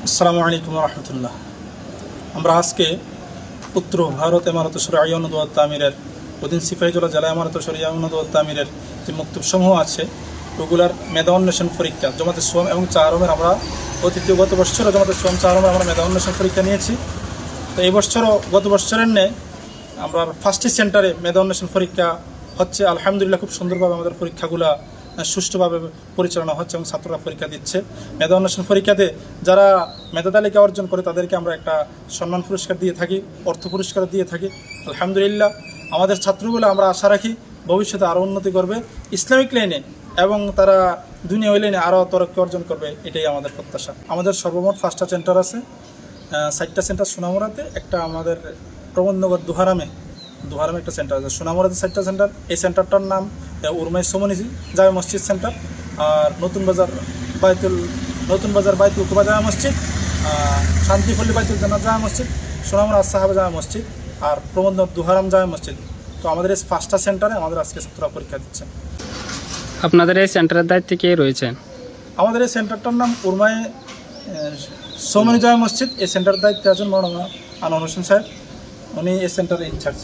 আসসালামু আলাইকুম রহমতুল্লাহ। আমরা আজকে উত্তর ভারত এমারত শরিয়া অনুদওয়াত তামিরের অধীন সিপাহীজলা জেলা এমারত শরিয়া অনুদওয়াত তামিরের যে মক্তবসমূহ আছে ওগুলার মেধা অন্বেষণ পরীক্ষা জমাতে সোয়াম এবং চারমের আমরা গত বছরও জমাতে সোয়াম চারমে আমরা মেধা অন্বেষণ পরীক্ষা নিয়েছি। তো এই বছরও গত বছরের নে আমরা ফার্স্ট সেন্টারে মেধা অন্বেষণ পরীক্ষা হচ্ছে। আলহামদুলিল্লাহ খুব সুন্দরভাবে আমাদের পরীক্ষাগুলো সুষ্ঠুভাবে পরিচালনা হচ্ছে এবং ছাত্ররা পরীক্ষা দিচ্ছে। মেধা অন্বেষণ পরীক্ষাতে যারা মেধা তালিকা অর্জন করে তাদেরকে আমরা একটা সম্মান পুরস্কার দিয়ে থাকি, অর্থ পুরস্কার দিয়ে থাকি। আলহামদুলিল্লাহ আমাদের ছাত্রগুলো আমরা আশা রাখি ভবিষ্যতে আরও উন্নতি করবে ইসলামিক লাইনে এবং তারা দুনিয়া লাইনে আরও তরক্কি অর্জন করবে, এটাই আমাদের প্রত্যাশা। আমাদের সর্বমোট 5টা সেন্টার আছে, 4টা সেন্টার সোনামুড়াতে, একটা আমাদের প্রবন্ধনগর দুহারামে একটা সেন্টার আছে। সোনামুড়াতে 4টা সেন্টার। এই সেন্টারটার নাম উরমাই সোমনি জামে মসজিদ সেন্টার, আর নতুন বাজার বাইতুল কুবা জামে মসজিদ, শান্তিপল্লী বাইতুল জান্নাত জামে মসজিদ, সোনামুড়া সাহাবা জামে মসজিদ, আর প্রবন্ধনগর দুহারাম জামে মসজিদ। তো আমাদের এই 5টা সেন্টারে আমাদের আজকে ছাত্ররা পরীক্ষা দিচ্ছে। আপনাদের এই সেন্টারের দায়িত্বে কে রয়েছেন? আমাদের এই সেন্টারটার নাম উরমাই সোমনি জামে মসজিদ। এই সেন্টারের দায়িত্বে আছেন মৌলানা আনোয়ার হোসেন সাহেব, উনি এই সেন্টারের ইনচার্জ।